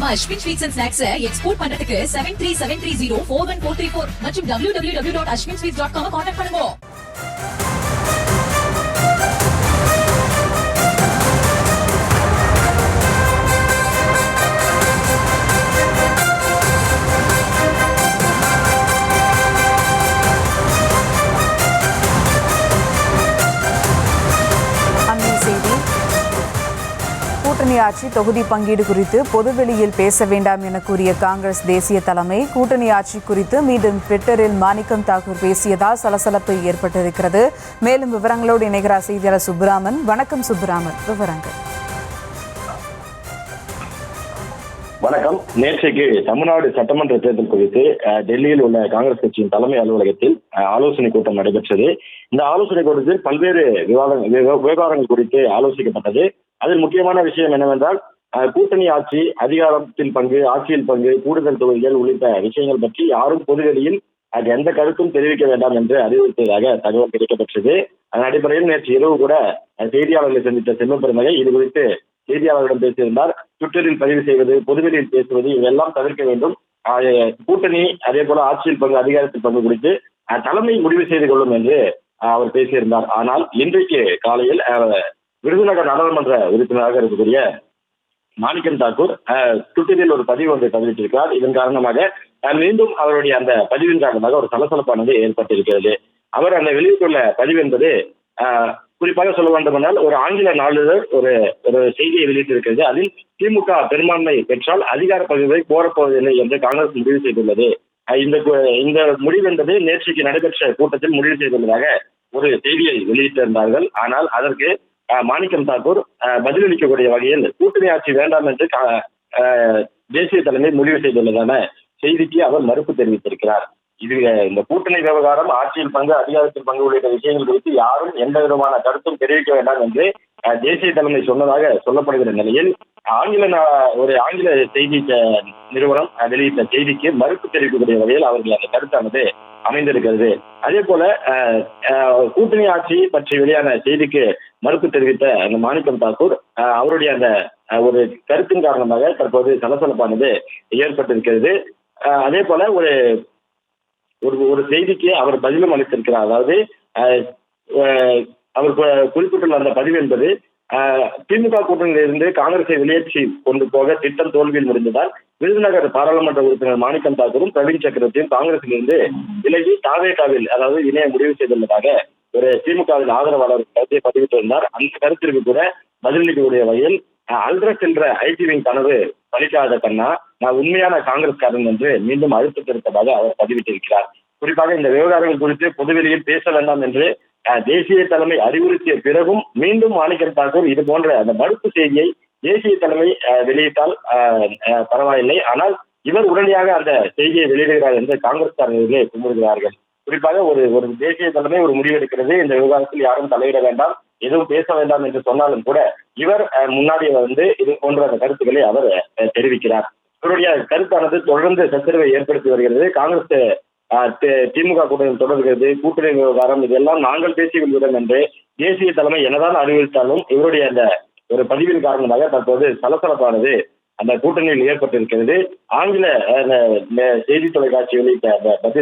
நம்ம Ashwin sweets and snacks export பண்றதுக்கு 7373041434 மற்றும் www.ashwinsweets.com கான்டாக்ட் பண்ணுங்க. கூட்டணி ஆட்சி தொகுதி பங்கீடு குறித்து பொதுவெளியில் பேச வேண்டாம் என கூறிய காங்கிரஸ் தேசிய தலைமை கூட்டணி ஆட்சி குறித்து மீண்டும் ட்விட்டரில் மாணிக்கம் தாக்கூர் பேசியதால் சலசலப்பு ஏற்பட்டிருக்கிறது. மேலும் விவரங்களோடு இணைகிறார் செய்தியாளர் சுப்புராமன். வணக்கம் சுப்புராமன், விவரங்கள். வணக்கம். நேற்றைக்கு தமிழ்நாடு சட்டமன்ற தேர்தல் குறித்து டெல்லியில் உள்ள காங்கிரஸ் கட்சியின் தலைமை அலுவலகத்தில் ஆலோசனை கூட்டம் நடைபெற்றது. இந்த ஆலோசனை கூட்டத்தில் பல்வேறு விவகாரங்கள் குறித்து ஆலோசிக்கப்பட்டது. அதில் முக்கியமான விஷயம் என்னவென்றால் கூட்டணி ஆட்சி, அதிகாரத்தில் பங்கு, ஆட்சியில் பங்கு, கூடுதல் தொகுதிகள் உள்ளிட்ட விஷயங்கள் பற்றி யாரும் பொதுவெளியில் எந்த கருத்தும் தெரிவிக்க வேண்டாம் என்று அறிவுறுத்தியதாக தகவல் கிடைக்கப்பெற்றது. அதன் அடிப்படையில் நேற்று இரவு கூட செய்தியாளர்களை சந்தித்த செல்வப்பெருமகை இது குறித்து செய்தியாளர்களிடம் பேசியிருந்தார். ட்விட்டரில் பதிவு செய்வது, பொதுவெளியில் பேசுவது இவையெல்லாம் தவிர்க்க வேண்டும். கூட்டணி அதே போல ஆட்சியில் பங்கு, அதிகாரத்தில் பங்கு குறித்து தலைமை முடிவு செய்து கொள்ளும் என்று அவர் பேசியிருந்தார். ஆனால் இன்றைக்கு காலையில் விருதுநகர் நாடாளுமன்ற உறுப்பினராக இருக்கக்கூடிய மாணிக்கம் தாக்கூர் ட்விட்டரில் ஒரு பதிவு ஒன்றை பதிவிட்டிருக்கிறார். இதன் காரணமாக மீண்டும் அவருடைய அந்த பதிவின் காரணமாக ஒரு சலசலப்பானது ஏற்பட்டிருக்கிறது. அவர் அந்த வெளியிட்டுள்ள பதிவு என்பது குறிப்பாக சொல்ல வேண்டுமென்றால் ஒரு ஆங்கில நாளிதழ் ஒரு செய்தியை வெளியிட்டிருக்கிறது. அதில் திமுக பெரும்பான்மை பெற்றால் அதிகார பகிர்வை கோரப்போவதில்லை என்று காங்கிரஸ் முடிவு செய்துள்ளது. இந்த முடிவு என்பது நேற்றைக்கு நடைபெற்ற கூட்டத்தில் முடிவு செய்துள்ளதாக ஒரு செய்தியை வெளியிட்டிருந்தார்கள். ஆனால் அதற்கு மாணிக்கம் தாக்கூர் பதிலளிக்கக்கூடிய வகையில் கூட்டணி ஆட்சி வேண்டாம் என்று தேசிய தலைமை முடிவு செய்துள்ளதான செய்திக்கு அவர் மறுப்பு தெரிவித்திருக்கிறார். இந்த கூட்டணி விவகாரம், ஆட்சியில் பங்கு, அதிகாரத்தில் பங்கு உள்ளிட்ட விஷயங்கள் குறித்து யாரும் எந்த விதமான கருத்தும் தெரிவிக்க வேண்டாம் என்று தேசிய தலைமை சொன்னதாக சொல்லப்படுகிற நிலையில் ஒரு ஆங்கில செய்தி நிறுவனம் வெளியிட்ட செய்திக்கு மறுப்பு தெரிவிக்கக்கூடிய வகையில் அவர்கள் அந்த கருத்தானது அமைந்திருக்கிறது. அதே போல கூட்டணி ஆட்சி பற்றி வெளியான செய்திக்கு மறுப்பு தெரிவித்த அந்த மாணிக்கம் தாக்கூர் அவருடைய அந்த ஒரு கருத்தின் காரணமாக தற்போது சலசலப்பானது ஏற்பட்டிருக்கிறது. அதே போல ஒரு செய்திக்கு அவர் பதிலும் அளித்திருக்கிறார். அதாவது அவர் குறிப்பிட்டுள்ள அந்த பதிவு என்பது திமுக கூட்டணியிலிருந்து காங்கிரஸை வெளியேற்றி கொண்டு போக திட்டம் தோல்வியில் முடிந்ததால் விருதுநகர் பாராளுமன்ற உறுப்பினர் மாணிக்கம் தாக்கூரும் பிரவீன் சக்கரவர்த்தியும் காங்கிரசிலிருந்து விலகி தாவேகாவில் அதாவது இணைய முடிவு செய்துள்ளதாக ஒரு திமுகவின் ஆதரவாளர் கருத்தை பதிவிட்டிருந்தார். அந்த கருத்திற்கு கூட பதிலளிக்கக்கூடிய வகையில் அல்ட்ரஸ் என்ற ஐடிவின் கனவு பலிக்காத கண்ணா, நான் உண்மையான காங்கிரஸ்காரன் என்று மீண்டும் அழுத்தத்திருப்பதாக அவர் பதிவிட்டிருக்கிறார். குறிப்பாக இந்த விவகாரங்கள் குறித்து பொதுவெளியில் பேச வேண்டாம் என்று தேசிய தலைமை அறிவுறுத்திய பிறகும் மீண்டும் மாணிக்கம் தாக்கூர் இது போன்ற அந்த மறுப்பு செய்தியை தேசிய தலைமை வெளியிட்டால் பரவாயில்லை, ஆனால் இவர் உடனடியாக அந்த செய்தியை வெளியிடுகிறார் என்று காங்கிரஸ்காரர்களே கும்பிடுகிறார்கள். குறிப்பாக ஒரு தேசிய தலைமை ஒரு முடிவெடுக்கிறது, இந்த விவகாரத்தில் யாரும் தலையிட வேண்டாம், எதுவும் பேச வேண்டாம் என்று சொன்னாலும் கூட இவர் முன்னாடி இது போன்ற அந்த கருத்துக்களை அவர் தெரிவிக்கிறார். இவருடைய கருத்தானது தொடர்ந்து சச்சரவை ஏற்படுத்தி வருகிறது. காங்கிரஸ் திமுக கூட்டணி தொடர்கிறது, கூட்டணி விவகாரம் இதெல்லாம் நாங்கள் பேசிக் கொள்கிறோம் என்று தேசிய தலைமை என்னதான் அறிவித்தாலும் இவருடைய அந்த ஒரு பதிவின் காரணமாக தற்போது சலசலப்பானது அந்த கூட்டணியில் ஏற்பட்டிருக்கிறது. ஆங்கில செய்தி தொலைக்காட்சி வெளியிட்ட அந்த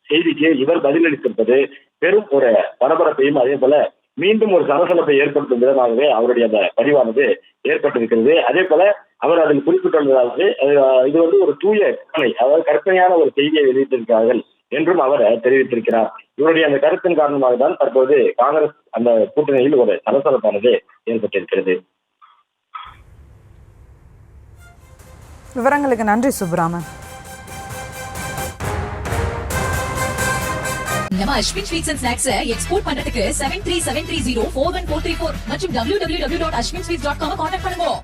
செய்திக்கு இவர் பதிலளித்திருப்பது பெரும் ஒரு பரபரப்பையும் அதே போல மீண்டும் ஒரு சலசலப்பை ஏற்படுத்தும் விதமாகவே அவருடைய அந்த பதிவானது ஏற்பட்டிருக்கிறது. அதே போல அவர் அதில் குறிப்பிட்டுள்ளதாவது இது ஒரு தூய கற்பனை, அதாவது கற்பனையான ஒரு செய்தியை வெளியிட்டிருக்கிறார்கள் என்றும் அவர் தெரிவித்திருக்கிறார். இவருடைய அந்த கருத்தின் காரணமாக தான் தற்போது காங்கிரஸ் அந்த கூட்டணியில் ஒரு சலசலப்பானது ஏற்பட்டிருக்கிறது. விவரங்களுக்கு நன்றி சுப்ராமன். நம்ம Ashwin sweets and snacks export பண்றதுக்கு 7373041434 மற்றும் www.ashwinsweets.com கான்டாக்ட் பண்ணுங்க.